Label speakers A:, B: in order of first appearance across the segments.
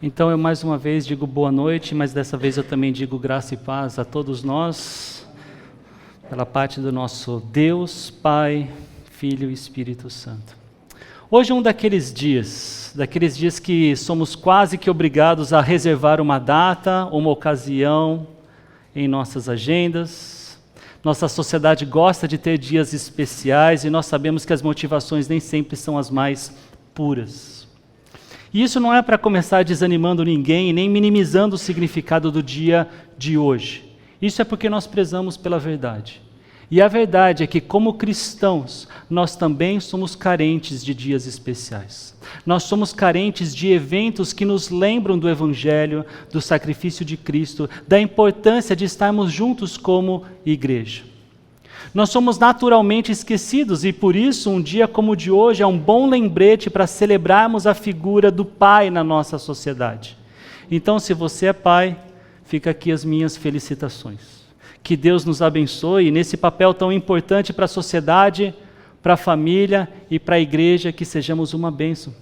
A: Então eu mais uma vez digo boa noite, mas dessa vez eu também digo graça e paz a todos nós, pela parte do nosso Deus, Pai, Filho e Espírito Santo. Hoje é um daqueles dias que somos quase que obrigados a reservar uma data, uma ocasião em nossas agendas. Nossa sociedade gosta de ter dias especiais e nós sabemos que as motivações nem sempre são as mais puras. E isso não é para começar desanimando ninguém, nem minimizando o significado do dia de hoje. Isso é porque nós prezamos pela verdade. E a verdade é que, como cristãos, nós também somos carentes de dias especiais. Nós somos carentes de eventos que nos lembram do Evangelho, do sacrifício de Cristo, da importância de estarmos juntos como igreja. Nós somos naturalmente esquecidos e, por isso, um dia como o de hoje é um bom lembrete para celebrarmos a figura do pai na nossa sociedade. Então, se você é pai, fica aqui as minhas felicitações. Que Deus nos abençoe nesse papel tão importante para a sociedade, para a família e para a igreja, que sejamos uma bênção.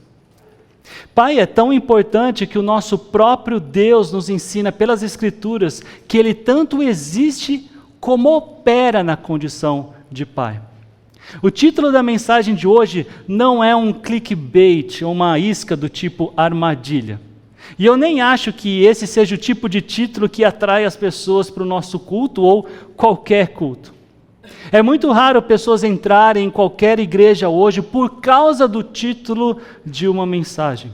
A: Pai é tão importante que o nosso próprio Deus nos ensina pelas Escrituras que Ele tanto existe como opera na condição de pai. O título da mensagem de hoje não é um clickbait, uma isca do tipo armadilha. E eu nem acho que esse seja o tipo de título que atrai as pessoas para o nosso culto ou qualquer culto. É muito raro pessoas entrarem em qualquer igreja hoje por causa do título de uma mensagem.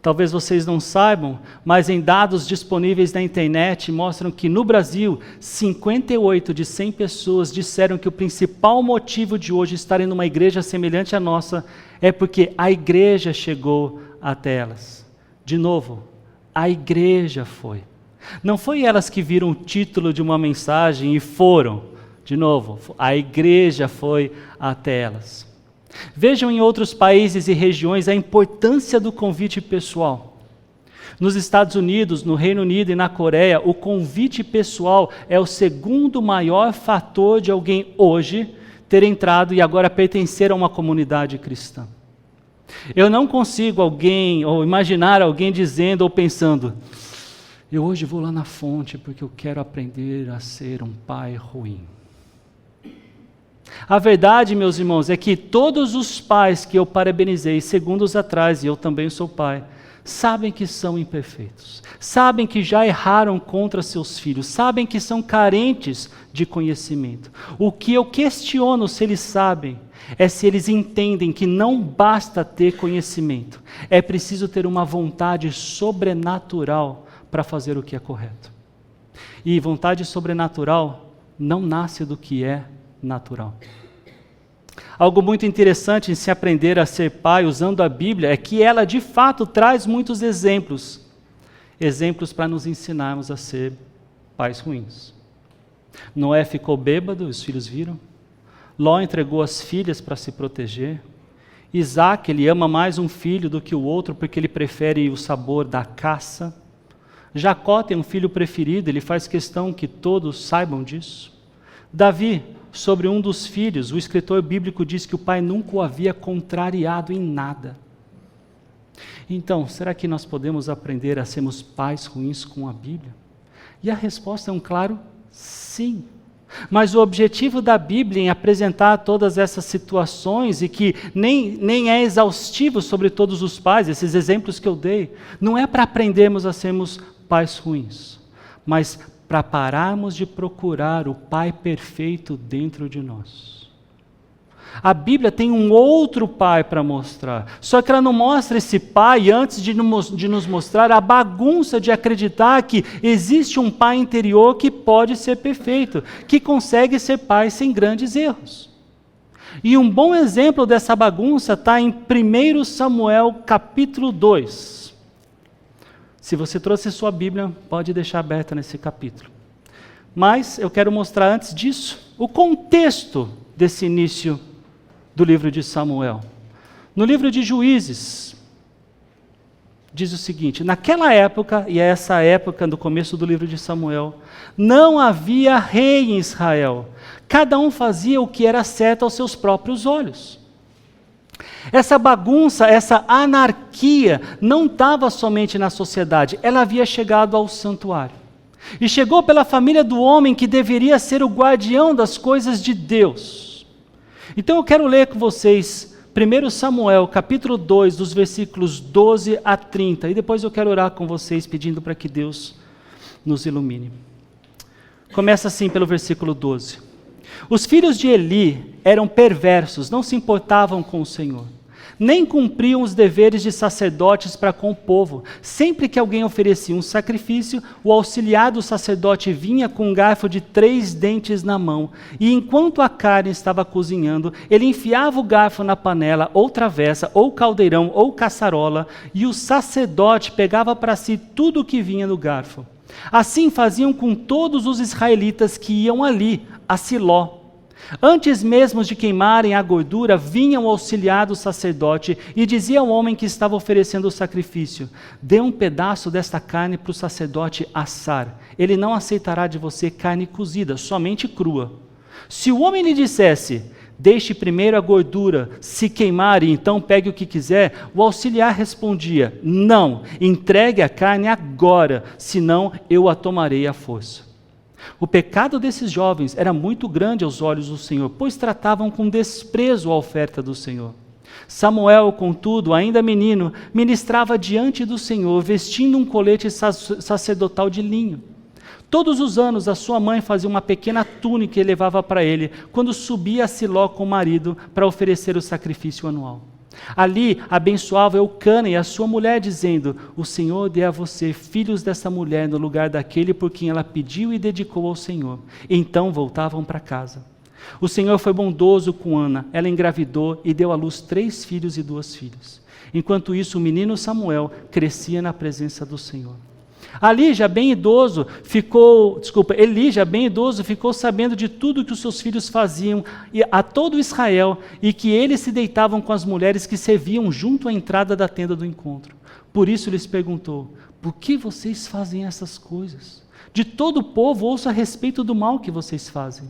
A: Talvez vocês não saibam, mas em dados disponíveis na internet mostram que no Brasil, 58 de 100 pessoas disseram que o principal motivo de hoje estarem numa igreja semelhante à nossa é porque a igreja chegou até elas. De novo, a igreja foi. Não foi elas que viram o título de uma mensagem e foram. De novo, a igreja foi até elas. Vejam em outros países e regiões a importância do convite pessoal. Nos Estados Unidos, no Reino Unido e na Coreia, o convite pessoal é o segundo maior fator de alguém hoje ter entrado e agora pertencer a uma comunidade cristã. Eu não consigo imaginar alguém dizendo ou pensando: eu hoje vou lá na fonte porque eu quero aprender a ser um pai ruim. A verdade, meus irmãos, é que todos os pais que eu parabenizei segundos atrás, e eu também sou pai, sabem que são imperfeitos, sabem que já erraram contra seus filhos, sabem que são carentes de conhecimento. O que eu questiono se eles sabem é se eles entendem que não basta ter conhecimento, é preciso ter uma vontade sobrenatural para fazer o que é correto. E vontade sobrenatural não nasce do que é natural. Algo muito interessante em se aprender a ser pai usando a Bíblia é que ela de fato traz muitos exemplos para nos ensinarmos a ser pais ruins. Noé ficou bêbado, os filhos viram. Ló entregou as filhas para se proteger. Isaac, ele ama mais um filho do que o outro porque ele prefere o sabor da caça. Jacó tem um filho preferido, ele faz questão que todos saibam disso. Davi, sobre um dos filhos, o escritor bíblico diz que o pai nunca o havia contrariado em nada. Então, será que nós podemos aprender a sermos pais ruins com a Bíblia? E a resposta é um claro sim. Mas o objetivo da Bíblia em apresentar todas essas situações e que nem é exaustivo sobre todos os pais, esses exemplos que eu dei, não é para aprendermos a sermos pais ruins, mas para pararmos de procurar o pai perfeito dentro de nós. A Bíblia tem um outro pai para mostrar, só que ela não mostra esse pai antes de nos mostrar a bagunça de acreditar que existe um pai interior que pode ser perfeito, que consegue ser pai sem grandes erros. E um bom exemplo dessa bagunça está em 1 Samuel capítulo 2. Se você trouxe sua Bíblia, pode deixar aberta nesse capítulo. Mas eu quero mostrar antes disso o contexto desse início do livro de Samuel. No livro de Juízes, diz o seguinte: naquela época, e é essa época do começo do livro de Samuel, não havia rei em Israel. Cada um fazia o que era certo aos seus próprios olhos. Essa bagunça, essa anarquia não estava somente na sociedade, ela havia chegado ao santuário. E chegou pela família do homem que deveria ser o guardião das coisas de Deus. Então eu quero ler com vocês 1 Samuel, capítulo 2, dos versículos 12 a 30, e depois eu quero orar com vocês pedindo para que Deus nos ilumine. Começa assim pelo versículo 12. Os filhos de Eli eram perversos, não se importavam com o Senhor, nem cumpriam os deveres de sacerdotes para com o povo. Sempre que alguém oferecia um sacrifício, o auxiliar do sacerdote vinha com um garfo de 3 dentes na mão, e enquanto a carne estava cozinhando, ele enfiava o garfo na panela, ou travessa, ou caldeirão, ou caçarola, e o sacerdote pegava para si tudo o que vinha no garfo. Assim faziam com todos os israelitas que iam ali, a Siló. Antes mesmo de queimarem a gordura, vinha o auxiliar do sacerdote e dizia ao homem que estava oferecendo o sacrifício: dê um pedaço desta carne para o sacerdote assar. Ele não aceitará de você carne cozida, somente crua. Se o homem lhe dissesse: deixe primeiro a gordura se queimar e então pegue o que quiser, o auxiliar respondia: não, entregue a carne agora, senão eu a tomarei à força. O pecado desses jovens era muito grande aos olhos do Senhor, pois tratavam com desprezo a oferta do Senhor. Samuel, contudo, ainda menino, ministrava diante do Senhor, vestindo um colete sacerdotal de linho. Todos os anos a sua mãe fazia uma pequena túnica e levava para ele, quando subia a Siló com o marido para oferecer o sacrifício anual. Ali abençoava Eucana e a sua mulher, dizendo: o Senhor dê a você filhos dessa mulher no lugar daquele por quem ela pediu e dedicou ao Senhor. Então voltavam para casa. O Senhor foi bondoso com Ana, ela engravidou e deu à luz 3 filhos e 2 filhas. Enquanto isso, o menino Samuel crescia na presença do Senhor. Eli, já bem idoso, ficou sabendo de tudo que os seus filhos faziam a todo Israel, e que eles se deitavam com as mulheres que serviam junto à entrada da tenda do encontro. Por isso lhes perguntou: por que vocês fazem essas coisas? De todo o povo ouço a respeito do mal que vocês fazem.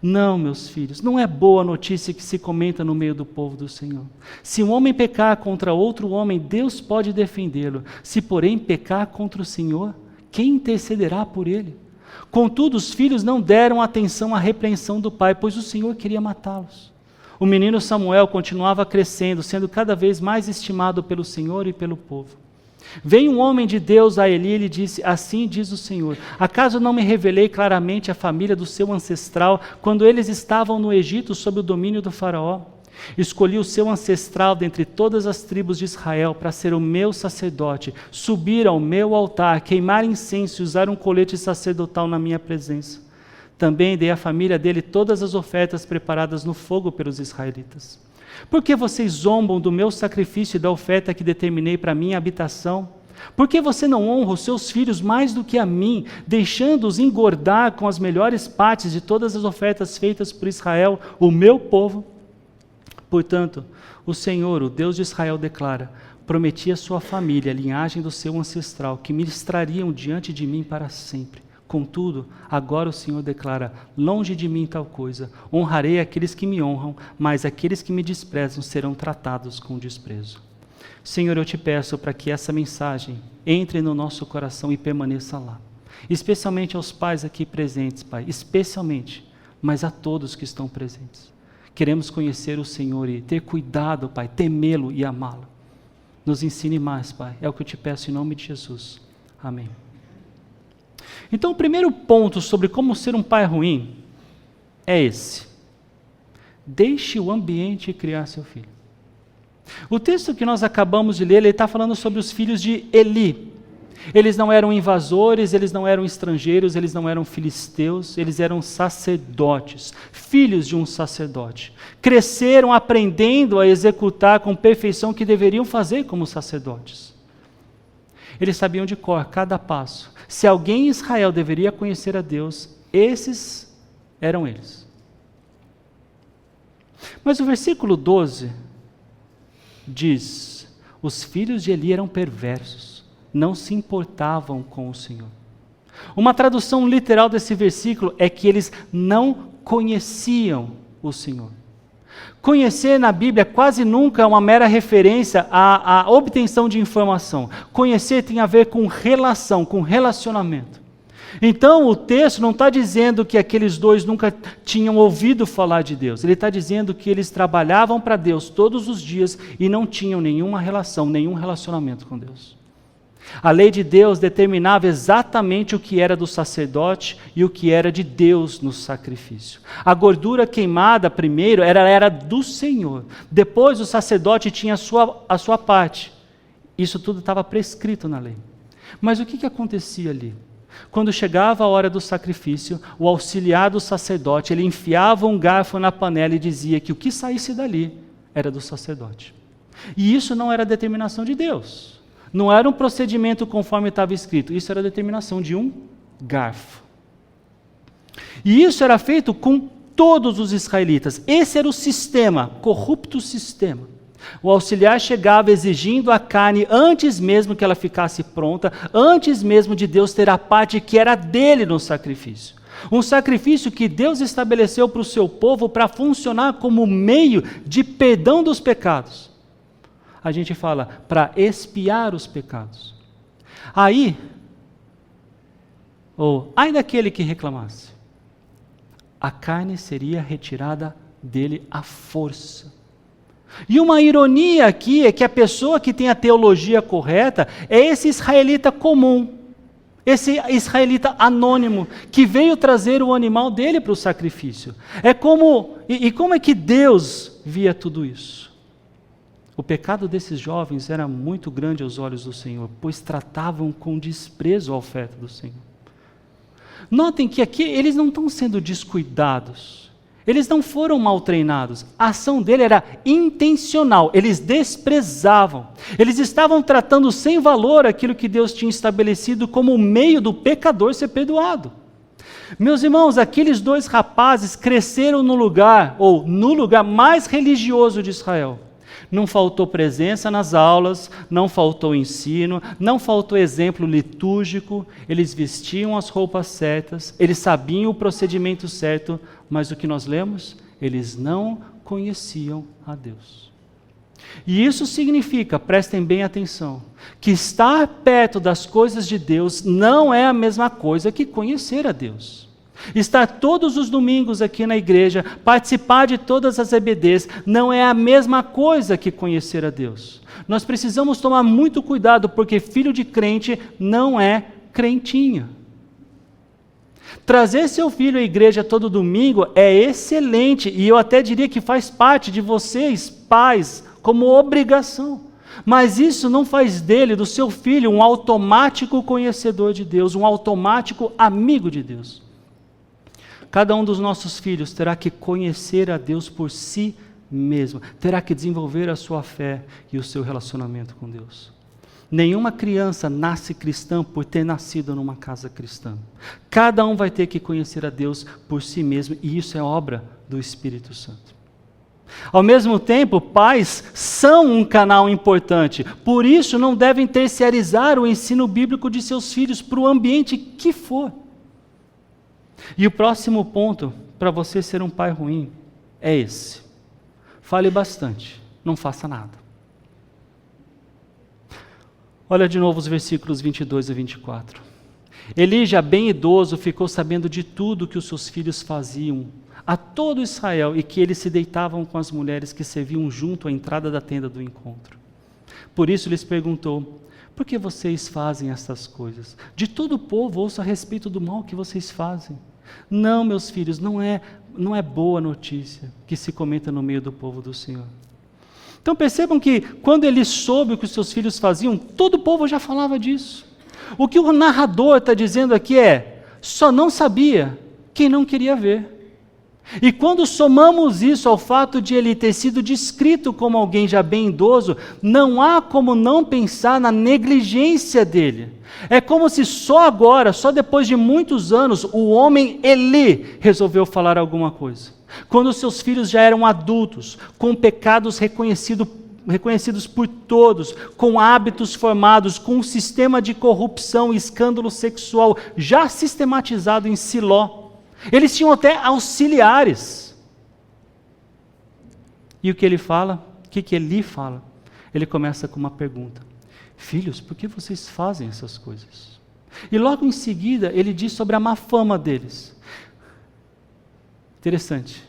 A: Não, meus filhos, não é boa a notícia que se comenta no meio do povo do Senhor. Se um homem pecar contra outro homem, Deus pode defendê-lo. Se, porém, pecar contra o Senhor, quem intercederá por ele? Contudo, os filhos não deram atenção à repreensão do pai, pois o Senhor queria matá-los. O menino Samuel continuava crescendo, sendo cada vez mais estimado pelo Senhor e pelo povo. Veio um homem de Deus a Eli e lhe disse: assim diz o Senhor, acaso não me revelei claramente a família do seu ancestral, quando eles estavam no Egito sob o domínio do faraó? Escolhi o seu ancestral dentre todas as tribos de Israel para ser o meu sacerdote, subir ao meu altar, queimar incenso e usar um colete sacerdotal na minha presença. Também dei à família dele todas as ofertas preparadas no fogo pelos israelitas. Por que vocês zombam do meu sacrifício e da oferta que determinei para minha habitação? Por que você não honra os seus filhos mais do que a mim, deixando-os engordar com as melhores partes de todas as ofertas feitas por Israel, o meu povo? Portanto, o Senhor, o Deus de Israel, declara: prometi à sua família, a linhagem do seu ancestral, que ministrariam diante de mim para sempre. Contudo, agora o Senhor declara: longe de mim tal coisa, honrarei aqueles que me honram, mas aqueles que me desprezam serão tratados com desprezo. Senhor, eu te peço para que essa mensagem entre no nosso coração e permaneça lá, especialmente aos pais aqui presentes, Pai, especialmente, mas a todos que estão presentes. Queremos conhecer o Senhor e ter cuidado, Pai, temê-lo e amá-lo. Nos ensine mais, Pai, é o que eu te peço em nome de Jesus. Amém. Então, o primeiro ponto sobre como ser um pai ruim é esse: deixe o ambiente criar seu filho. O texto que nós acabamos de ler, ele está falando sobre os filhos de Eli. Eles não eram invasores, eles não eram estrangeiros, eles não eram filisteus, eles eram sacerdotes, filhos de um sacerdote. Cresceram aprendendo a executar com perfeição o que deveriam fazer como sacerdotes. Eles sabiam de cor cada passo. Se alguém em Israel deveria conhecer a Deus, esses eram eles. Mas o versículo 12 diz: os filhos de Eli eram perversos, não se importavam com o Senhor. Uma tradução literal desse versículo é que eles não conheciam o Senhor. Conhecer na Bíblia quase nunca é uma mera referência à obtenção de informação. Conhecer tem a ver com relação, com relacionamento. Então o texto não está dizendo que aqueles dois nunca tinham ouvido falar de Deus. Ele está dizendo que eles trabalhavam para Deus todos os dias e não tinham nenhuma relação, nenhum relacionamento com Deus. A lei de Deus determinava exatamente o que era do sacerdote e o que era de Deus no sacrifício. A gordura queimada primeiro era do Senhor. Depois o sacerdote tinha a sua parte. Isso tudo estava prescrito na lei. Mas o que acontecia ali? Quando chegava a hora do sacrifício, o auxiliar do sacerdote, ele enfiava um garfo na panela e dizia que o que saísse dali era do sacerdote. E isso não era determinação de Deus. Não era um procedimento conforme estava escrito. Isso era a determinação de um garfo. E isso era feito com todos os israelitas. Esse era o sistema, corrupto sistema. O auxiliar chegava exigindo a carne antes mesmo que ela ficasse pronta, antes mesmo de Deus ter a parte que era dele no sacrifício. Um sacrifício que Deus estabeleceu para o seu povo para funcionar como meio de perdão dos pecados. A gente fala para expiar os pecados. Ai daquele que reclamasse. A carne seria retirada dele à força. E uma ironia aqui é que a pessoa que tem a teologia correta é esse israelita comum, esse israelita anônimo, que veio trazer o animal dele para o sacrifício. Como é que Deus via tudo isso? O pecado desses jovens era muito grande aos olhos do Senhor, pois tratavam com desprezo a oferta do Senhor. Notem que aqui eles não estão sendo descuidados, eles não foram mal treinados, a ação dele era intencional, eles desprezavam, eles estavam tratando sem valor aquilo que Deus tinha estabelecido como o meio do pecador ser perdoado. Meus irmãos, aqueles dois rapazes cresceram no lugar mais religioso de Israel. Não faltou presença nas aulas, não faltou ensino, não faltou exemplo litúrgico, eles vestiam as roupas certas, eles sabiam o procedimento certo, mas o que nós lemos? Eles não conheciam a Deus. E isso significa, prestem bem atenção, que estar perto das coisas de Deus não é a mesma coisa que conhecer a Deus. Estar todos os domingos aqui na igreja, participar de todas as EBDs, não é a mesma coisa que conhecer a Deus. Nós precisamos tomar muito cuidado, porque filho de crente não é crentinho. Trazer seu filho à igreja todo domingo é excelente, e eu até diria que faz parte de vocês, pais, como obrigação. Mas isso não faz dele, do seu filho, um automático conhecedor de Deus, um automático amigo de Deus. Cada um dos nossos filhos terá que conhecer a Deus por si mesmo, terá que desenvolver a sua fé e o seu relacionamento com Deus. Nenhuma criança nasce cristã por ter nascido numa casa cristã. Cada um vai ter que conhecer a Deus por si mesmo, e isso é obra do Espírito Santo. Ao mesmo tempo, pais são um canal importante, por isso não devem terceirizar o ensino bíblico de seus filhos para o ambiente que for. E o próximo ponto para você ser um pai ruim é esse: fale bastante, não faça nada. Olha de novo os versículos 22 e 24. Eli, já bem idoso, ficou sabendo de tudo que os seus filhos faziam a todo Israel, e que eles se deitavam com as mulheres que serviam junto à entrada da tenda do encontro. Por isso lhes perguntou: por que vocês fazem essas coisas? De todo o povo ouço a respeito do mal que vocês fazem. Não, meus filhos, não é boa notícia que se comenta no meio do povo do Senhor. Então percebam que quando ele soube o que os seus filhos faziam, todo o povo já falava disso. O que o narrador está dizendo aqui é: só não sabia quem não queria ver. E quando somamos isso ao fato de ele ter sido descrito como alguém já bem idoso, não há como não pensar na negligência dele. É como se só agora, só depois de muitos anos, o homem Eli resolveu falar alguma coisa. Quando seus filhos já eram adultos, com pecados reconhecidos por todos, com hábitos formados, com um sistema de corrupção e escândalo sexual já sistematizado em Siló. Eles tinham até auxiliares. E o que ele fala? O que Eli fala? Ele começa com uma pergunta: filhos, por que vocês fazem essas coisas? E logo em seguida ele diz sobre a má fama deles. Interessante,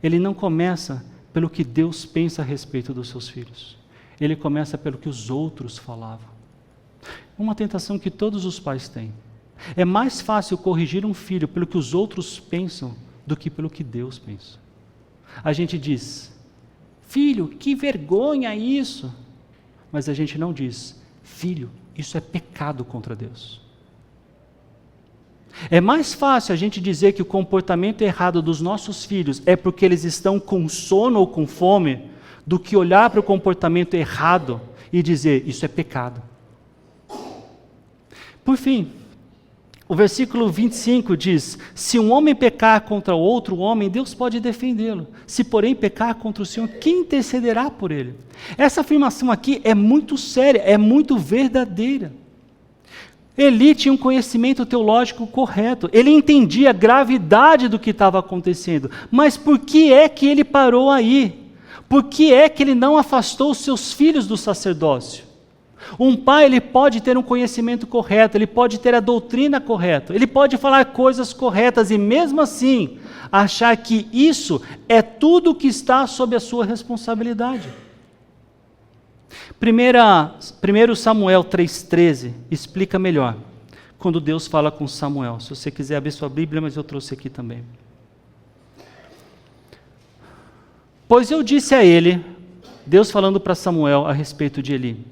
A: ele não começa pelo que Deus pensa a respeito dos seus filhos. Ele começa pelo que os outros falavam. Uma tentação que todos os pais têm. É mais fácil corrigir um filho pelo que os outros pensam do que pelo que Deus pensa. A gente diz: filho, que vergonha isso. Mas a gente não diz: filho, isso é pecado contra Deus. É mais fácil a gente dizer que o comportamento errado dos nossos filhos é porque eles estão com sono ou com fome, do que olhar para o comportamento errado e dizer: isso é pecado. Por fim, o versículo 25 diz: se um homem pecar contra outro homem, Deus pode defendê-lo. Se porém pecar contra o Senhor, quem intercederá por ele? Essa afirmação aqui é muito séria, é muito verdadeira. Eli tinha um conhecimento teológico correto, ele entendia a gravidade do que estava acontecendo, mas por que é que ele parou aí? Por que é que ele não afastou os seus filhos do sacerdócio? Um pai, ele pode ter um conhecimento correto, ele pode ter a doutrina correta, ele pode falar coisas corretas e mesmo assim achar que isso é tudo que está sob a sua responsabilidade. 1 Samuel 3,13 explica melhor, quando Deus fala com Samuel. Se você quiser abrir sua Bíblia, mas eu trouxe aqui também. Pois eu disse a ele, Deus falando para Samuel a respeito de Eli,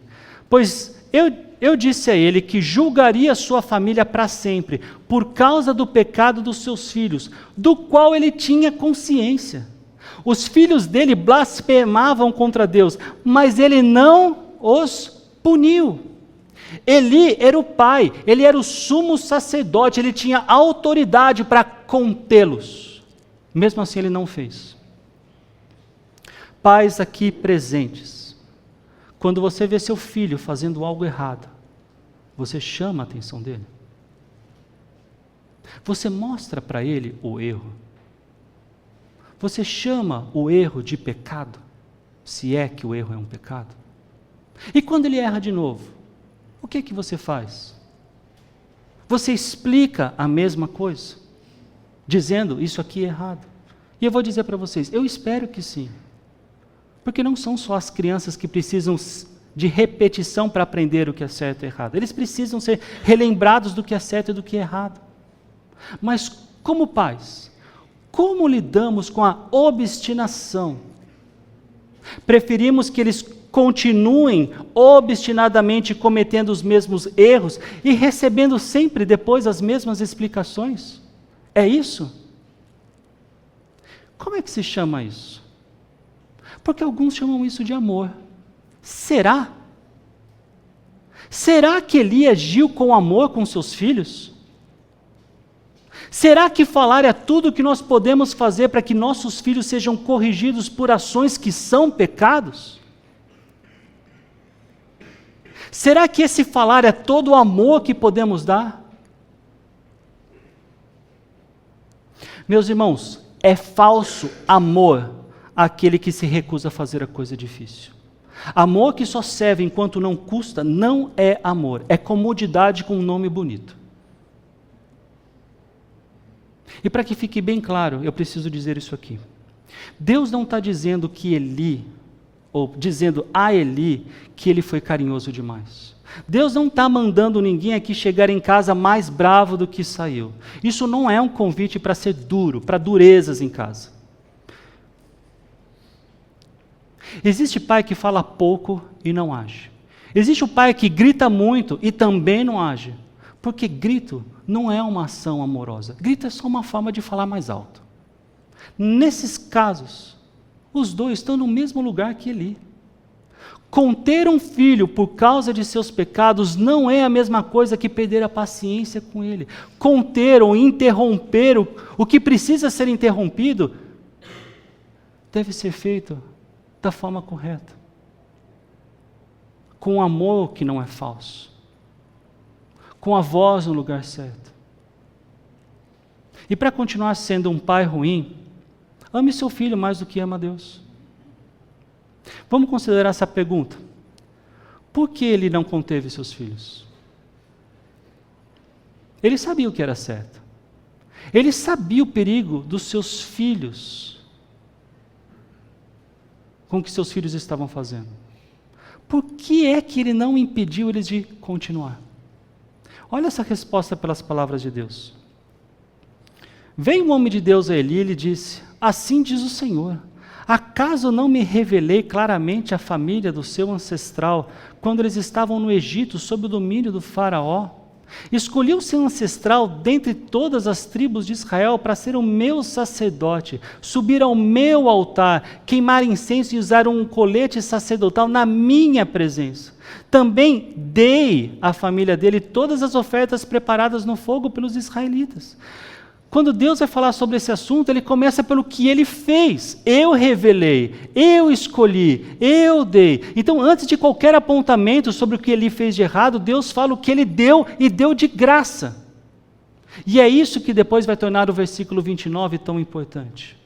A: pois eu disse a ele que julgaria sua família para sempre, por causa do pecado dos seus filhos, do qual ele tinha consciência. Os filhos dele blasfemavam contra Deus, mas ele não os puniu. Eli era o pai, ele era o sumo sacerdote, ele tinha autoridade para contê-los. Mesmo assim ele não fez. Pais aqui presentes, quando você vê seu filho fazendo algo errado, você chama a atenção dele? Você mostra para ele o erro? Você chama o erro de pecado, se é que o erro é um pecado? E quando ele erra de novo, o que é que você faz? Você explica a mesma coisa, dizendo: isso aqui é errado. E eu vou dizer para vocês, eu espero que sim. Porque não são só as crianças que precisam de repetição para aprender o que é certo e errado. Eles precisam ser relembrados do que é certo e do que é errado. Mas como pais, como lidamos com a obstinação? Preferimos que eles continuem obstinadamente cometendo os mesmos erros e recebendo sempre depois as mesmas explicações? É isso? Como é que se chama isso? Porque alguns chamam isso de amor. Será? Será que Eli agiu com amor com seus filhos? Será que falar é tudo que nós podemos fazer para que nossos filhos sejam corrigidos por ações que são pecados? Será que esse falar é todo o amor que podemos dar? Meus irmãos, é falso amor aquele que se recusa a fazer a coisa difícil. Amor que só serve enquanto não custa não é amor, é comodidade com um nome bonito. E para que fique bem claro, eu preciso dizer isso aqui. Deus não está dizendo que Eli, ou dizendo a Eli, que ele foi carinhoso demais. Deus não está mandando ninguém aqui chegar em casa mais bravo do que saiu. Isso não é um convite para ser duro, para durezas em casa. Existe pai que fala pouco e não age. Existe o pai que grita muito e também não age. Porque grito não é uma ação amorosa. Grito é só uma forma de falar mais alto. Nesses casos, os dois estão no mesmo lugar que Eli. Conter um filho por causa de seus pecados não é a mesma coisa que perder a paciência com ele. Conter ou interromper o que precisa ser interrompido deve ser feito da forma correta. Com um amor que não é falso. Com a voz no lugar certo. E para continuar sendo um pai ruim, ame seu filho mais do que ama Deus. Vamos considerar essa pergunta. Por que ele não conteve seus filhos? Ele sabia o que era certo. Ele sabia o perigo dos seus filhos, com o que seus filhos estavam fazendo. Por que é que ele não impediu eles de continuar? Olha essa resposta pelas palavras de Deus. Veio um homem de Deus a Eli e lhe disse: assim diz o Senhor, acaso não me revelei claramente a família do seu ancestral, quando eles estavam no Egito, sob o domínio do faraó? Escolhi o seu ancestral dentre todas as tribos de Israel para ser o meu sacerdote, subir ao meu altar, queimar incenso e usar um colete sacerdotal na minha presença. Também dei à família dele todas as ofertas preparadas no fogo pelos israelitas. Quando Deus vai falar sobre esse assunto, ele começa pelo que ele fez. Eu revelei, eu escolhi, eu dei. Então, antes de qualquer apontamento sobre o que ele fez de errado, Deus fala o que ele deu e deu de graça. E é isso que depois vai tornar o versículo 29 tão importante.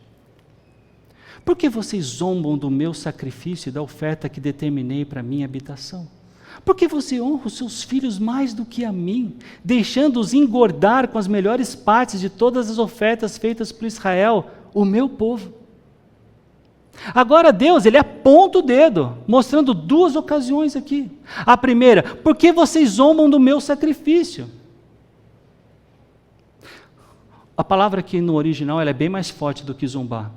A: Por que vocês zombam do meu sacrifício e da oferta que determinei para a minha habitação? Porque você honra os seus filhos mais do que a mim, deixando-os engordar com as melhores partes de todas as ofertas feitas por Israel, o meu povo. Agora Deus, ele aponta o dedo, mostrando duas ocasiões aqui. A primeira, porque vocês zombam do meu sacrifício? A palavra aqui no original ela é bem mais forte do que zombar.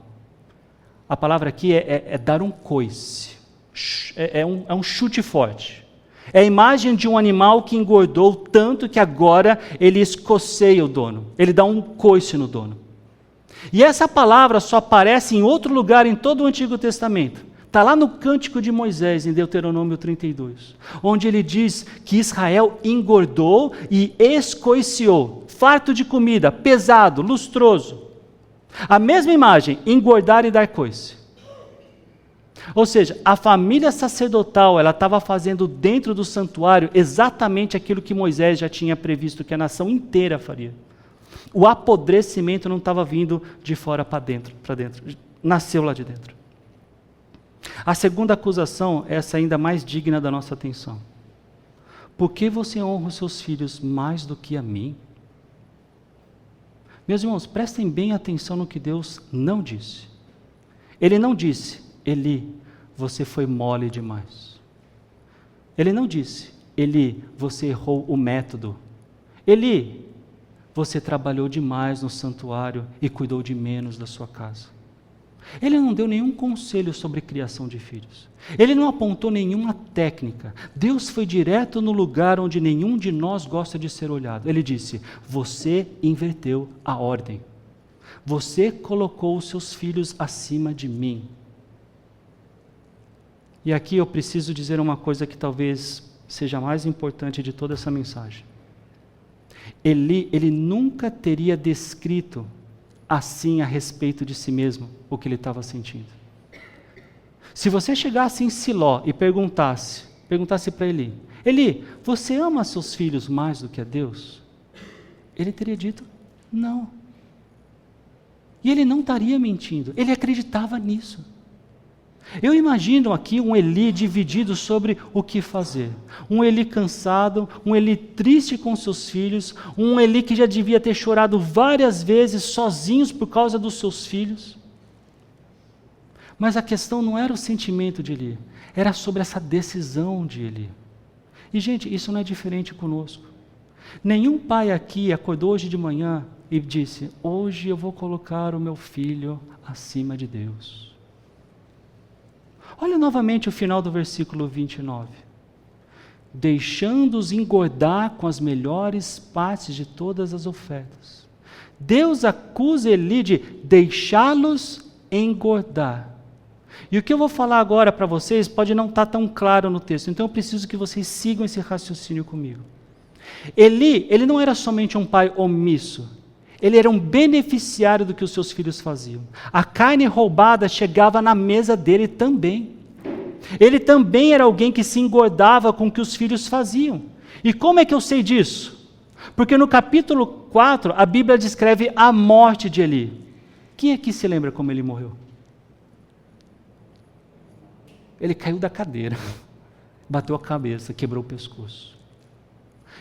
A: A palavra aqui é dar um coice, é um chute forte. É a imagem de um animal que engordou tanto que agora ele escoceia o dono. Ele dá um coice no dono. E essa palavra só aparece em outro lugar em todo o Antigo Testamento. Está lá no Cântico de Moisés, em Deuteronômio 32, onde ele diz que Israel engordou e escoiciou, farto de comida, pesado, lustroso. A mesma imagem, engordar e dar coice. Ou seja, a família sacerdotal, ela estava fazendo dentro do santuário exatamente aquilo que Moisés já tinha previsto que a nação inteira faria. O apodrecimento não estava vindo de fora para dentro, nasceu lá de dentro. A segunda acusação, essa ainda mais digna da nossa atenção. Por que você honra os seus filhos mais do que a mim? Meus irmãos, prestem bem atenção no que Deus não disse. Ele não disse: Eli, você foi mole demais. Ele não disse: Eli, você errou o método. Eli, você trabalhou demais no santuário e cuidou de menos da sua casa. Ele não deu nenhum conselho sobre criação de filhos. Ele não apontou nenhuma técnica. Deus foi direto no lugar onde nenhum de nós gosta de ser olhado. Ele disse: você inverteu a ordem. Você colocou os seus filhos acima de mim. E aqui eu preciso dizer uma coisa que talvez seja a mais importante de toda essa mensagem. Ele nunca teria descrito assim a respeito de si mesmo o que ele estava sentindo. Se você chegasse em Siló e perguntasse para Eli: Eli, você ama seus filhos mais do que a Deus? Ele teria dito: não. E ele não estaria mentindo, ele acreditava nisso. Eu imagino aqui um Eli dividido sobre o que fazer. Um Eli cansado, um Eli triste com seus filhos, um Eli que já devia ter chorado várias vezes sozinhos por causa dos seus filhos. Mas a questão não era o sentimento de Eli, era sobre essa decisão de Eli. E gente, isso não é diferente conosco. Nenhum pai aqui acordou hoje de manhã e disse: hoje eu vou colocar o meu filho acima de Deus. Olha novamente o final do versículo 29. Deixando-os engordar com as melhores partes de todas as ofertas. Deus acusa Eli de deixá-los engordar. E o que eu vou falar agora para vocês pode não estar tão claro no texto, então eu preciso que vocês sigam esse raciocínio comigo. Eli, ele não era somente um pai omisso. Ele era um beneficiário do que os seus filhos faziam. A carne roubada chegava na mesa dele também. Ele também era alguém que se engordava com o que os filhos faziam. E como é que eu sei disso? Porque no capítulo 4, a Bíblia descreve a morte de Eli. Quem aqui se lembra como ele morreu? ele caiu da cadeira, bateu a cabeça, quebrou o pescoço.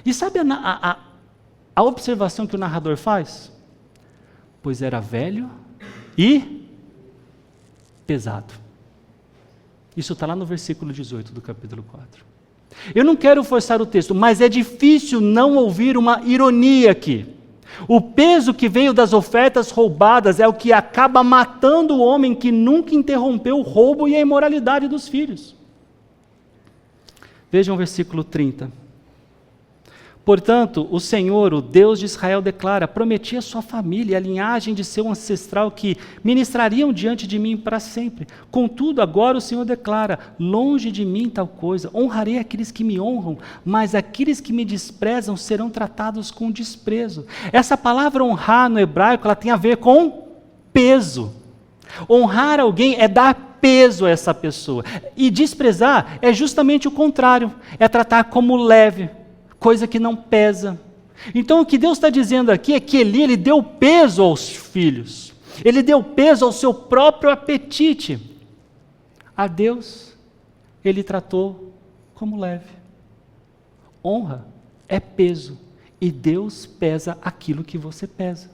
A: E sabe a observação que o narrador faz? Pois era velho e pesado. Isso está lá no versículo 18 do capítulo 4. Eu não quero forçar o texto, mas é difícil não ouvir uma ironia aqui. O peso que veio das ofertas roubadas é o que acaba matando o homem que nunca interrompeu o roubo e a imoralidade dos filhos. Vejam o versículo 30. Portanto, o Senhor, o Deus de Israel, declara: prometi a sua família e a linhagem de seu ancestral que ministrariam diante de mim para sempre. Contudo, agora o Senhor declara: longe de mim tal coisa, honrarei aqueles que me honram, mas aqueles que me desprezam serão tratados com desprezo. Essa palavra honrar no hebraico, ela tem a ver com peso. Honrar alguém é dar peso a essa pessoa. E desprezar é justamente o contrário, é tratar como leve, coisa que não pesa. Então o que Deus está dizendo aqui é que ele deu peso aos filhos, ele deu peso ao seu próprio apetite. A Deus, ele tratou como leve. Honra é peso, e Deus pesa aquilo que você pesa.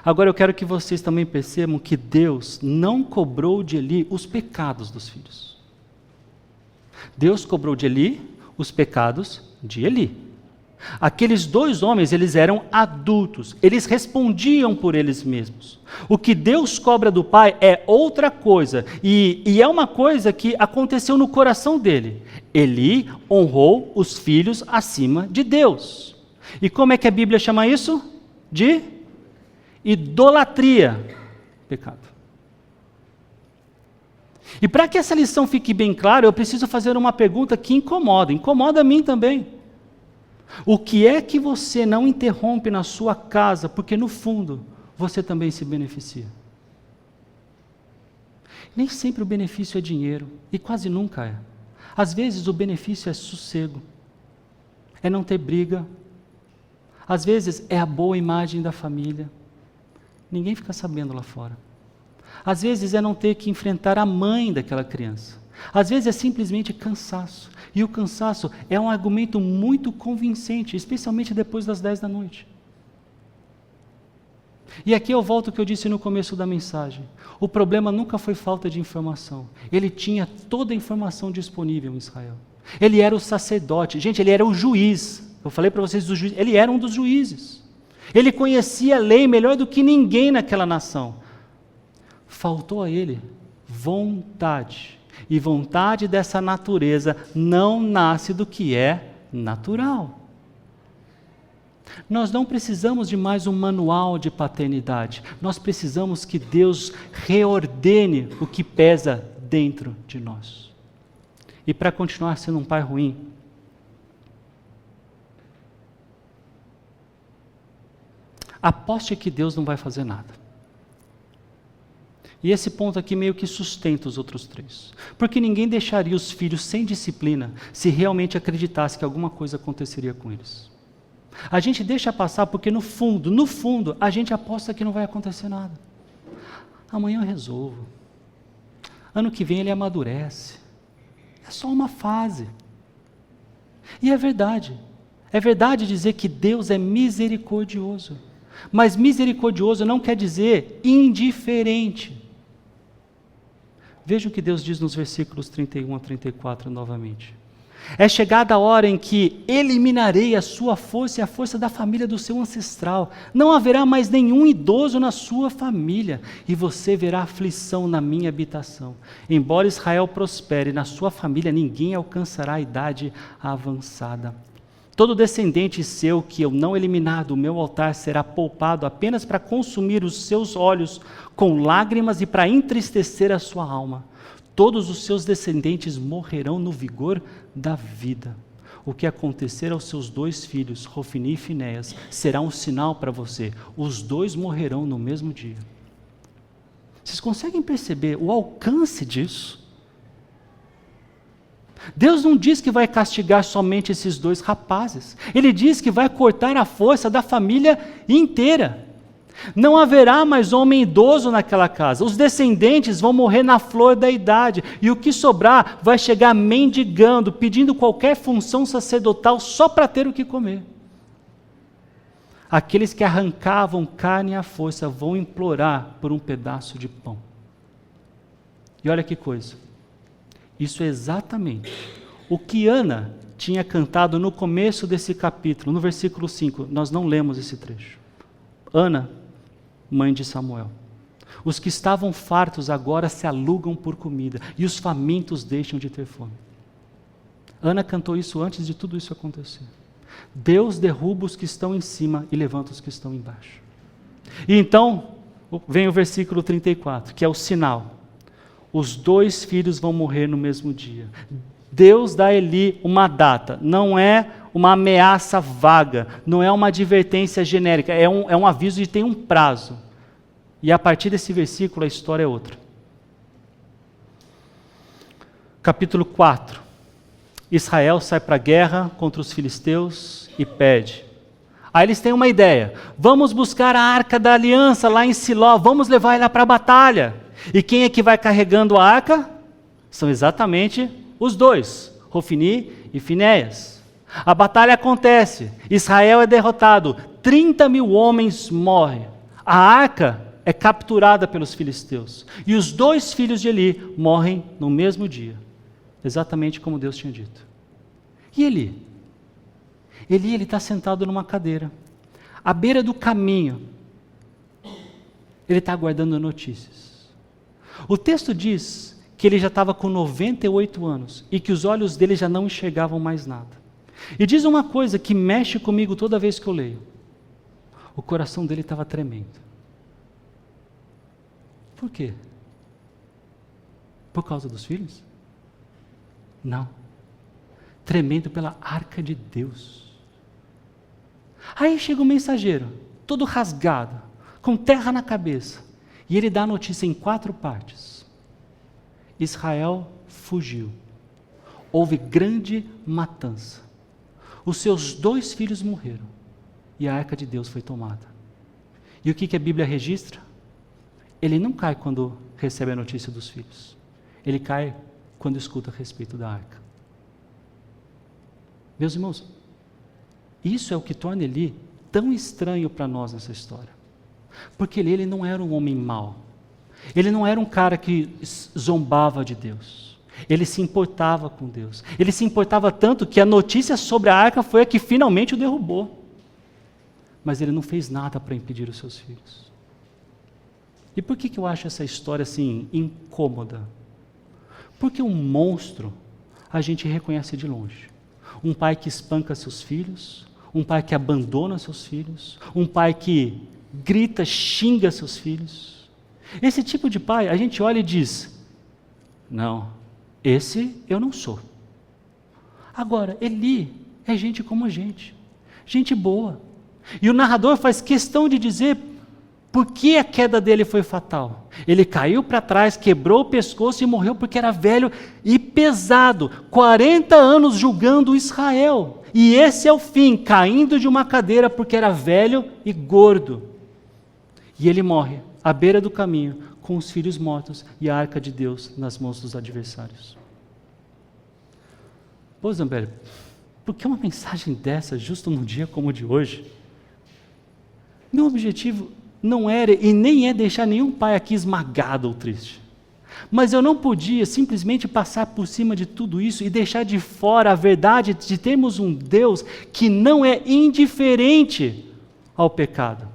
A: Agora eu quero que vocês também percebam que Deus não cobrou de Eli os pecados dos filhos. Deus cobrou de Eli os pecados de Eli. Aqueles dois homens, eles eram adultos, eles respondiam por eles mesmos. O que Deus cobra do pai é outra coisa, e é uma coisa que aconteceu no coração dele. Eli honrou os filhos acima de Deus. E como é que a Bíblia chama isso? De idolatria, pecado. E para que essa lição fique bem clara, eu preciso fazer uma pergunta que incomoda a mim também. O que é que você não interrompe na sua casa, porque no fundo você também se beneficia? Nem sempre o benefício é dinheiro, e quase nunca é. Às vezes o benefício é sossego, é não ter briga, às vezes é a boa imagem da família. Ninguém fica sabendo lá fora. Às vezes é não ter que enfrentar a mãe daquela criança. Às vezes é simplesmente cansaço. E o cansaço é um argumento muito convincente, especialmente depois das 10 da noite. E aqui eu volto ao que eu disse no começo da mensagem. O problema nunca foi falta de informação. Ele tinha toda a informação disponível em Israel. Ele era o sacerdote. Gente, ele era o juiz. Eu falei para vocês do juiz. Ele era um dos juízes. Ele conhecia a lei melhor do que ninguém naquela nação. Faltou a ele vontade. E vontade dessa natureza não nasce do que é natural. Nós não precisamos de mais um manual de paternidade. Nós precisamos que Deus reordene o que pesa dentro de nós. E para continuar sendo um pai ruim, aposte que Deus não vai fazer nada. E esse ponto aqui meio que sustenta os outros três. Porque ninguém deixaria os filhos sem disciplina se realmente acreditasse que alguma coisa aconteceria com eles. A gente deixa passar porque no fundo, a gente aposta que não vai acontecer nada. Amanhã eu resolvo. Ano que vem ele amadurece. É só uma fase. E é verdade. É verdade dizer que Deus é misericordioso. Mas misericordioso não quer dizer indiferente. Veja o que Deus diz nos versículos 31 a 34 novamente. É chegada a hora em que eliminarei a sua força e a força da família do seu ancestral. Não haverá mais nenhum idoso na sua família, e você verá aflição na minha habitação. Embora Israel prospere, na sua família ninguém alcançará a idade avançada. Todo descendente seu que eu não eliminar do meu altar será poupado apenas para consumir os seus olhos com lágrimas e para entristecer a sua alma. Todos os seus descendentes morrerão no vigor da vida. O que acontecer aos seus dois filhos, Rofini e Finéias, será um sinal para você. Os dois morrerão no mesmo dia. Vocês conseguem perceber o alcance disso? Deus não diz que vai castigar somente esses dois rapazes. Ele diz que vai cortar a força da família inteira. Não haverá mais homem idoso naquela casa. Os descendentes vão morrer na flor da idade. E o que sobrar vai chegar mendigando, pedindo qualquer função sacerdotal só para ter o que comer. Aqueles que arrancavam carne à força vão implorar por um pedaço de pão. E olha que coisa. Isso é exatamente o que Ana tinha cantado no começo desse capítulo, no versículo 5. Nós não lemos esse trecho. Ana, mãe de Samuel. Os que estavam fartos agora se alugam por comida, e os famintos deixam de ter fome. Ana cantou isso antes de tudo isso acontecer. Deus derruba os que estão em cima e levanta os que estão embaixo. E então, vem o versículo 34, que é o sinal. Os 2 filhos vão morrer no mesmo dia. Deus dá a Eli uma data, não é uma ameaça vaga, não é uma advertência genérica, é um aviso e tem um prazo. E a partir desse versículo a história é outra. Capítulo 4. Israel sai para a guerra contra os filisteus e perde. Aí eles têm uma ideia, vamos buscar a arca da aliança lá em Siló, vamos levar ela para a batalha. E quem é que vai carregando a arca? São exatamente os 2, Hofni e Finéias. A batalha acontece, Israel é derrotado, 30.000 homens morrem. A arca é capturada pelos filisteus. E os 2 filhos de Eli morrem no mesmo dia, exatamente como Deus tinha dito. E Eli? Eli está sentado numa cadeira, à beira do caminho. Ele está aguardando notícias. O texto diz que ele já estava com 98 anos e que os olhos dele já não enxergavam mais nada. E diz uma coisa que mexe comigo toda vez que eu leio. O coração dele estava tremendo. Por quê? Por causa dos filhos? Não. Tremendo pela arca de Deus. Aí chega o mensageiro, todo rasgado, com terra na cabeça, e ele dá a notícia em 4 partes. Israel fugiu. Houve grande matança. Os seus 2 filhos morreram. E a arca de Deus foi tomada. E o que a Bíblia registra? Ele não cai quando recebe a notícia dos filhos. Ele cai quando escuta a respeito da arca. Meus irmãos, isso é o que torna Eli tão estranho para nós nessa história. Porque ele não era um homem mau. Ele não era um cara que zombava de Deus. Ele se importava com Deus. Ele se importava tanto que a notícia sobre a arca foi a que finalmente o derrubou. Mas ele não fez nada para impedir os seus filhos. E por que eu acho essa história assim incômoda? Porque um monstro a gente reconhece de longe. Um pai que espanca seus filhos, um pai que abandona seus filhos, um pai que grita, xinga seus filhos. Esse tipo de pai, a gente olha e diz, não, esse eu não sou. Agora, Eli é gente como a gente boa. E o narrador faz questão de dizer por que a queda dele foi fatal. Ele caiu para trás, quebrou o pescoço e morreu porque era velho e pesado, 40 anos julgando Israel. E esse é o fim, caindo de uma cadeira porque era velho e gordo. E ele morre à beira do caminho, com os filhos mortos e a arca de Deus nas mãos dos adversários. Pô, Zambelli, por que uma mensagem dessa justo num dia como o de hoje? Meu objetivo não era e nem é deixar nenhum pai aqui esmagado ou triste. Mas eu não podia simplesmente passar por cima de tudo isso e deixar de fora a verdade de termos um Deus que não é indiferente ao pecado.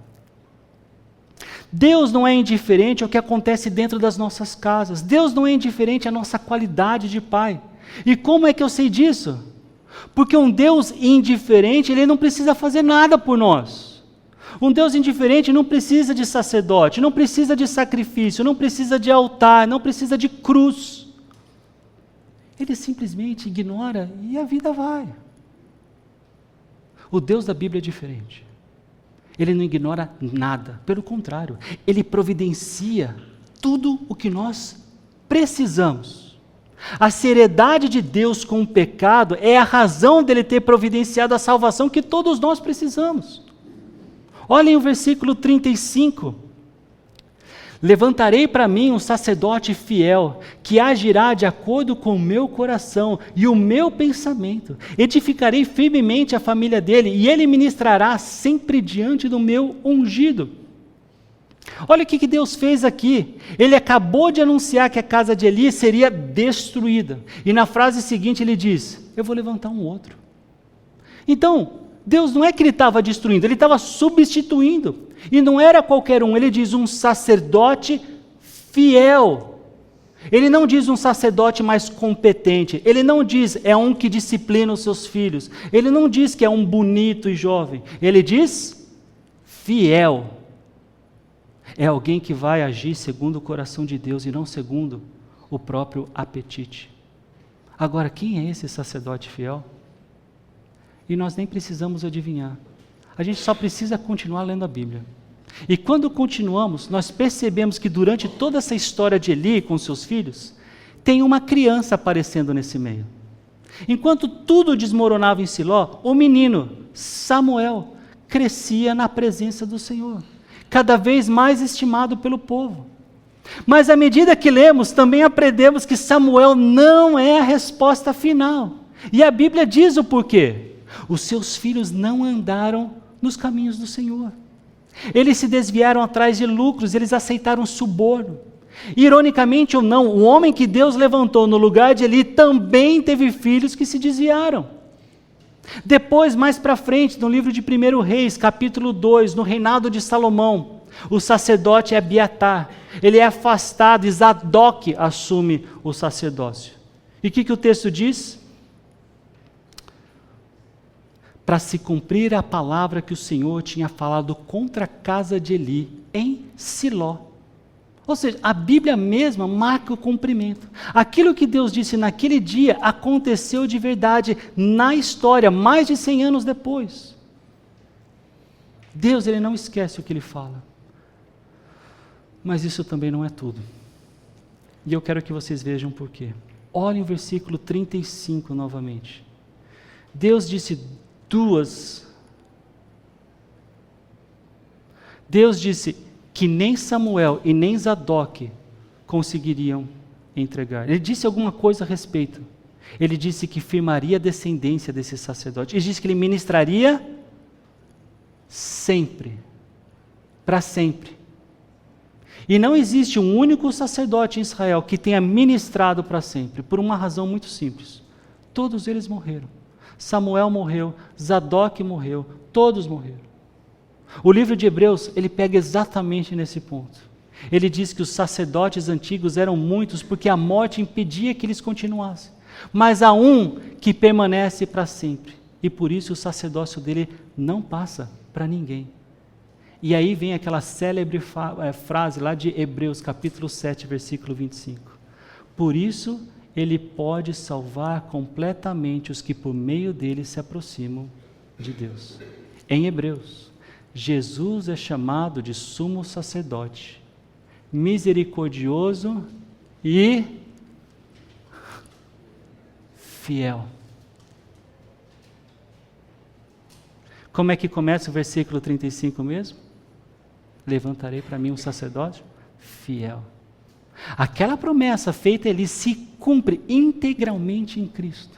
A: Deus não é indiferente ao que acontece dentro das nossas casas. Deus não é indiferente à nossa qualidade de pai. E como é que eu sei disso? Porque um Deus indiferente, ele não precisa fazer nada por nós. Um Deus indiferente não precisa de sacerdote, não precisa de sacrifício, não precisa de altar, não precisa de cruz. Ele simplesmente ignora e a vida vai. O Deus da Bíblia é diferente. Ele não ignora nada, pelo contrário, ele providencia tudo o que nós precisamos. A seriedade de Deus com o pecado é a razão dele ter providenciado a salvação que todos nós precisamos. Olhem o versículo 35. Levantarei para mim um sacerdote fiel, que agirá de acordo com o meu coração e o meu pensamento. Edificarei firmemente a família dele, e ele ministrará sempre diante do meu ungido. Olha o que Deus fez aqui. Ele acabou de anunciar que a casa de Eli seria destruída. E na frase seguinte ele diz: eu vou levantar um outro. Então, Deus não é que ele estava destruindo, ele estava substituindo. E não era qualquer um, ele diz um sacerdote fiel. Ele não diz um sacerdote mais competente. Ele não diz é um que disciplina os seus filhos. Ele não diz que é um bonito e jovem. Ele diz fiel. É alguém que vai agir segundo o coração de Deus e não segundo o próprio apetite. Agora, quem é esse sacerdote fiel? E nós nem precisamos adivinhar. A gente só precisa continuar lendo a Bíblia. E quando continuamos, nós percebemos que durante toda essa história de Eli com seus filhos, tem uma criança aparecendo nesse meio. Enquanto tudo desmoronava em Siló, o menino, Samuel, crescia na presença do Senhor, cada vez mais estimado pelo povo. Mas à medida que lemos, também aprendemos que Samuel não é a resposta final. E a Bíblia diz o porquê. Os seus filhos não andaram nos caminhos do Senhor. Eles se desviaram atrás de lucros, eles aceitaram suborno. Ironicamente ou não, o homem que Deus levantou no lugar de Eli também teve filhos que se desviaram. Depois, mais para frente, no livro de 1 Reis, capítulo 2, no reinado de Salomão, o sacerdote Abiatar, ele é afastado e Zadok assume o sacerdócio. E o que o texto diz? Para se cumprir a palavra que o Senhor tinha falado contra a casa de Eli, em Siló. Ou seja, a Bíblia mesma marca o cumprimento. Aquilo que Deus disse naquele dia aconteceu de verdade na história, mais de 100 anos depois. Deus, ele não esquece o que ele fala. Mas isso também não é tudo. E eu quero que vocês vejam por quê. Olhem o versículo 35 novamente. Deus disse que nem Samuel e nem Zadok conseguiriam entregar. Ele disse alguma coisa a respeito. Ele disse que firmaria a descendência desse sacerdote. Ele disse que ele ministraria sempre, para sempre. E não existe um único sacerdote em Israel que tenha ministrado para sempre, por uma razão muito simples. Todos eles morreram. Samuel morreu, Zadok morreu, todos morreram. O livro de Hebreus, ele pega exatamente nesse ponto. Ele diz que os sacerdotes antigos eram muitos porque a morte impedia que eles continuassem. Mas há um que permanece para sempre. E por isso o sacerdócio dele não passa para ninguém. E aí vem aquela célebre frase lá de Hebreus, capítulo 7, versículo 25. Por isso ele pode salvar completamente os que por meio dele se aproximam de Deus. Em Hebreus, Jesus é chamado de sumo sacerdote, misericordioso e fiel. Como é que começa o versículo 35 mesmo? Levantarei para mim um sacerdote fiel. Aquela promessa feita a Eli se cumpre integralmente em Cristo.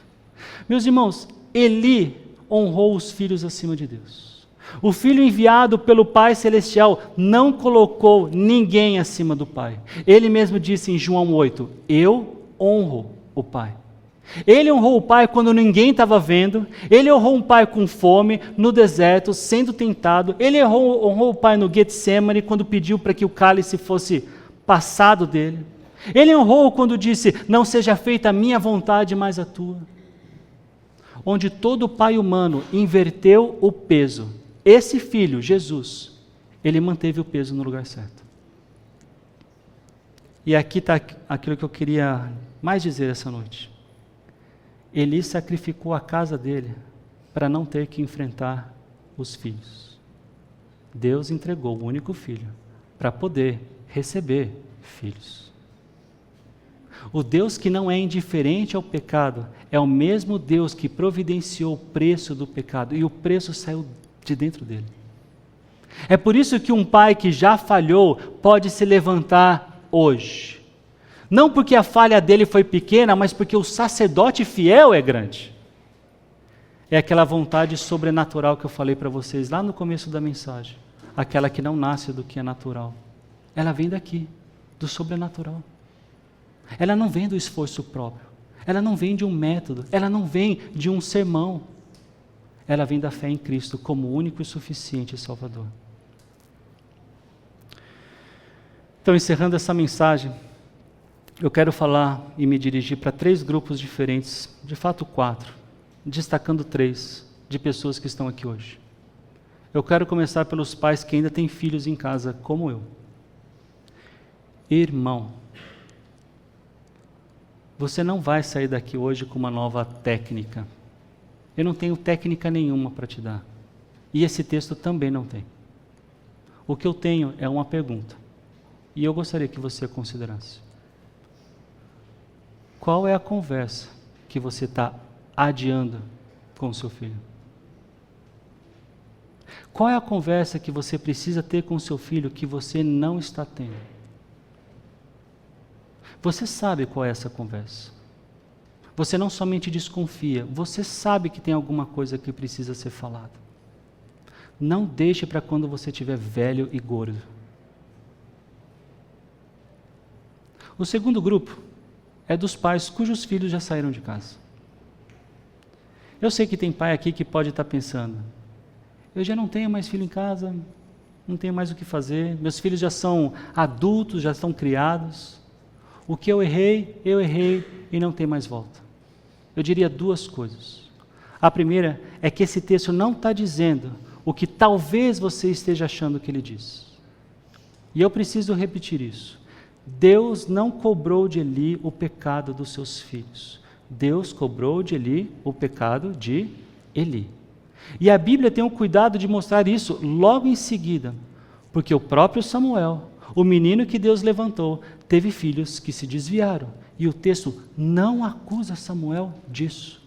A: Meus irmãos, Eli honrou os filhos acima de Deus. O filho enviado pelo Pai Celestial não colocou ninguém acima do Pai. Ele mesmo disse em João 8, eu honro o Pai. Ele honrou o Pai quando ninguém estava vendo, ele honrou um Pai com fome, no deserto, sendo tentado, ele honrou o Pai no Getsemane, quando pediu para que o cálice fosse passado dele. Ele honrou quando disse, não seja feita a minha vontade, mas a tua. Onde todo pai humano inverteu o peso, esse filho, Jesus, ele manteve o peso no lugar certo. E aqui está aquilo que eu queria mais dizer essa noite. Eli sacrificou a casa dele para não ter que enfrentar os filhos. Deus entregou o único filho para poder receber filhos. O Deus que não é indiferente ao pecado é o mesmo Deus que providenciou o preço do pecado e o preço saiu de dentro dele. É por isso que um pai que já falhou pode se levantar hoje. Não porque a falha dele foi pequena, mas porque o sacerdote fiel é grande. É aquela vontade sobrenatural que eu falei para vocês lá no começo da mensagem. Aquela que não nasce do que é natural. Ela vem daqui, do sobrenatural. Ela não vem do esforço próprio. Ela não vem de um método. Ela não vem de um sermão. Ela vem da fé em Cristo como único e suficiente Salvador. Então, encerrando essa mensagem, eu quero falar e me dirigir para 3 grupos diferentes, de fato 4, destacando 3 de pessoas que estão aqui hoje. Eu quero começar pelos pais que ainda têm filhos em casa, como eu. Irmão, você não vai sair daqui hoje com uma nova técnica. Eu não tenho técnica nenhuma para te dar. E esse texto também não tem. O que eu tenho é uma pergunta. E eu gostaria que você considerasse. Qual é a conversa que você está adiando com o seu filho? Qual é a conversa que você precisa ter com o seu filho que você não está tendo? Você sabe qual é essa conversa. Você não somente desconfia, você sabe que tem alguma coisa que precisa ser falada. Não deixe para quando você estiver velho e gordo. O segundo grupo é dos pais cujos filhos já saíram de casa. Eu sei que tem pai aqui que pode estar pensando, eu já não tenho mais filho em casa, não tenho mais o que fazer, meus filhos já são adultos, já estão criados, o que eu errei e não tem mais volta. Eu diria 2 coisas. A primeira é que esse texto não está dizendo o que talvez você esteja achando que ele diz. E eu preciso repetir isso. Deus não cobrou de Eli o pecado dos seus filhos. Deus cobrou de Eli o pecado de Eli. E a Bíblia tem o cuidado de mostrar isso logo em seguida, porque o próprio Samuel, o menino que Deus levantou, teve filhos que se desviaram. E o texto não acusa Samuel disso.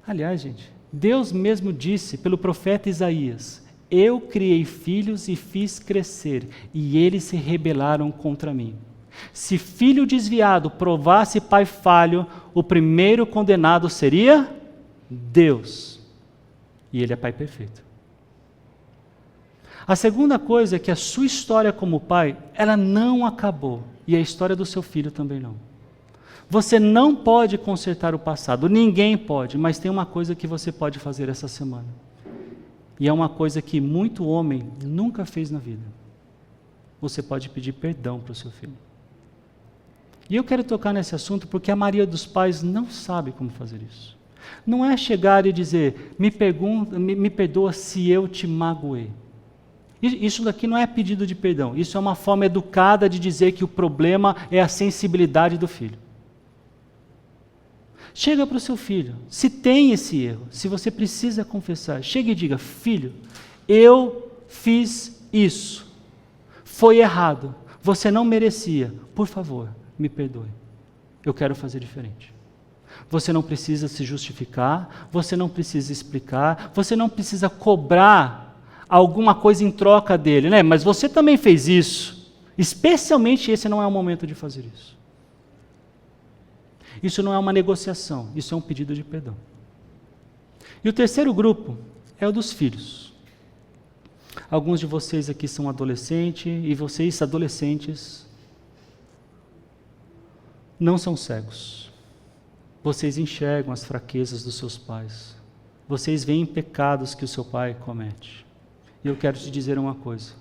A: Aliás, gente, Deus mesmo disse pelo profeta Isaías, eu criei filhos e fiz crescer, e eles se rebelaram contra mim. Se filho desviado provasse pai falho, o primeiro condenado seria Deus. E ele é pai perfeito. A segunda coisa é que a sua história como pai, ela não acabou. E a história do seu filho também não. Você não pode consertar o passado, ninguém pode, mas tem uma coisa que você pode fazer essa semana. E é uma coisa que muito homem nunca fez na vida. Você pode pedir perdão para o seu filho. E eu quero tocar nesse assunto porque a maioria dos pais não sabe como fazer isso. Não é chegar e dizer, me perdoa se eu te magoei. Isso daqui não é pedido de perdão, isso é uma forma educada de dizer que o problema é a sensibilidade do filho. Chega para o seu filho, se tem esse erro, se você precisa confessar, chega e diga, filho, eu fiz isso, foi errado, você não merecia, por favor, me perdoe, eu quero fazer diferente. Você não precisa se justificar, você não precisa explicar, você não precisa cobrar alguma coisa em troca dele, né? Mas você também fez isso. Especialmente esse não é o momento de fazer isso. Isso não é uma negociação, isso é um pedido de perdão. E o terceiro grupo é o dos filhos. Alguns de vocês aqui são adolescentes, e vocês, adolescentes, não são cegos. Vocês enxergam as fraquezas dos seus pais. Vocês veem pecados que o seu pai comete. E eu quero te dizer uma coisa.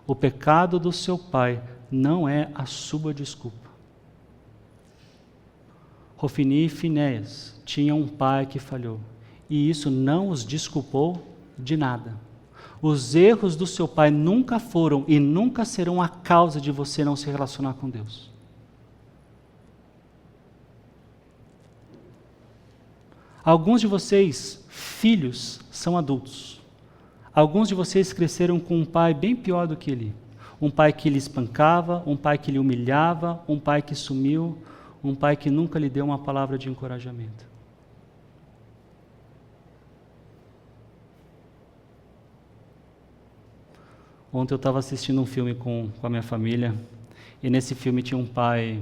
A: O pecado do seu pai não é a sua desculpa. Hofni e Finéias tinham um pai que falhou. E isso não os desculpou de nada. Os erros do seu pai nunca foram e nunca serão a causa de você não se relacionar com Deus. Alguns de vocês, filhos, são adultos. Alguns de vocês cresceram com um pai bem pior do que ele. Um pai que lhe espancava, um pai que lhe humilhava, um pai que sumiu, um pai que nunca lhe deu uma palavra de encorajamento. Ontem eu estava assistindo um filme com a minha família, e nesse filme tinha um pai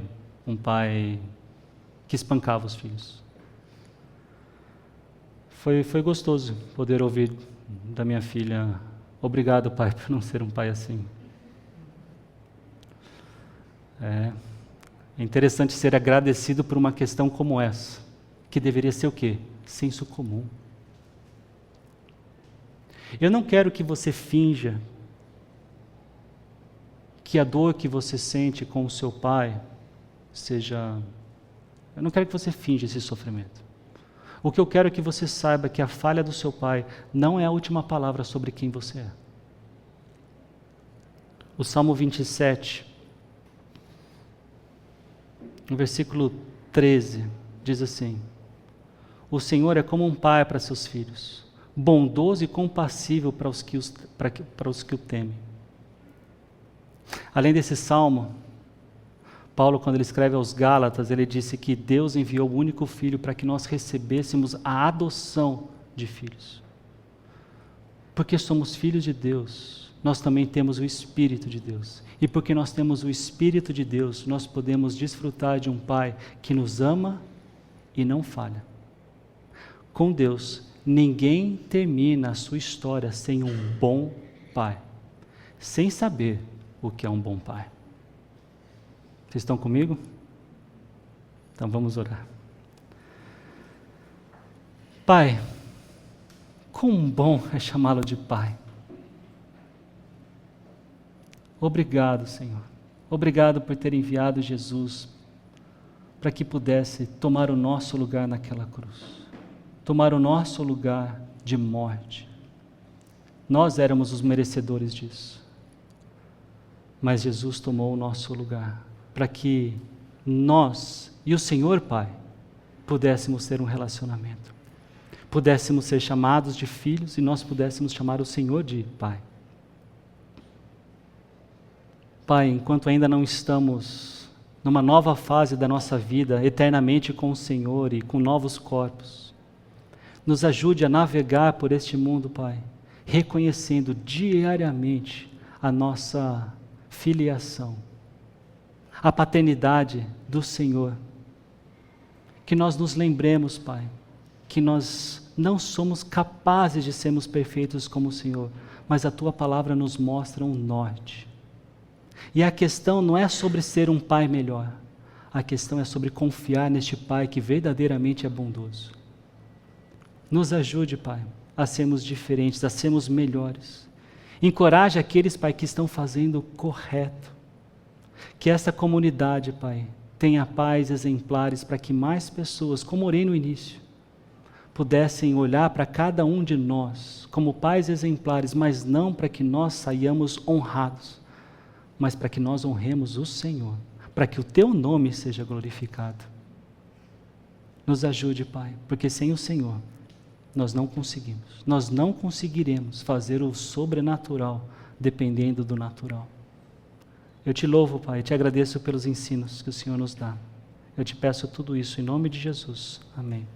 A: que espancava os filhos. Foi gostoso poder ouvir da minha filha: obrigado, pai, por não ser um pai assim. É interessante ser agradecido por uma questão como essa, que deveria ser o quê? Senso comum. Eu não quero que você finja que a dor que você sente com o seu pai seja... Eu não quero que você finja esse sofrimento. O que eu quero é que você saiba que a falha do seu pai não é a última palavra sobre quem você é. O Salmo 27, no versículo 13, diz assim: o Senhor é como um pai para seus filhos, bondoso e compassível para os que o temem. Além desse salmo, Paulo, quando ele escreve aos Gálatas, ele disse que Deus enviou o único Filho para que nós recebêssemos a adoção de filhos. Porque somos filhos de Deus, nós também temos o Espírito de Deus. E porque nós temos o Espírito de Deus, nós podemos desfrutar de um Pai que nos ama e não falha. Com Deus, ninguém termina a sua história sem um bom pai, sem saber o que é um bom pai. Vocês estão comigo? Então vamos orar. Pai, quão bom é chamá-lo de Pai. Obrigado, Senhor. Obrigado por ter enviado Jesus para que pudesse tomar o nosso lugar naquela cruz, tomar o nosso lugar de morte. Nós éramos os merecedores disso, mas Jesus tomou o nosso lugar para que nós e o Senhor Pai pudéssemos ter um relacionamento, pudéssemos ser chamados de filhos e nós pudéssemos chamar o Senhor de Pai. Pai, enquanto ainda não estamos numa nova fase da nossa vida, eternamente com o Senhor e com novos corpos, nos ajude a navegar por este mundo, Pai, reconhecendo diariamente a nossa filiação, a paternidade do Senhor. Que nós nos lembremos, Pai, que nós não somos capazes de sermos perfeitos como o Senhor, mas a Tua palavra nos mostra um norte. E a questão não é sobre ser um pai melhor, a questão é sobre confiar neste Pai que verdadeiramente é bondoso. Nos ajude, Pai, a sermos diferentes, a sermos melhores. Encoraje aqueles, Pai, que estão fazendo o correto. Que essa comunidade, Pai, tenha pais exemplares para que mais pessoas, como orei no início, pudessem olhar para cada um de nós como pais exemplares, mas não para que nós saiamos honrados, mas para que nós honremos o Senhor, para que o Teu nome seja glorificado. Nos ajude, Pai, porque sem o Senhor nós não conseguiremos fazer o sobrenatural dependendo do natural. Eu te louvo, Pai, te agradeço pelos ensinos que o Senhor nos dá. Eu te peço tudo isso em nome de Jesus. Amém.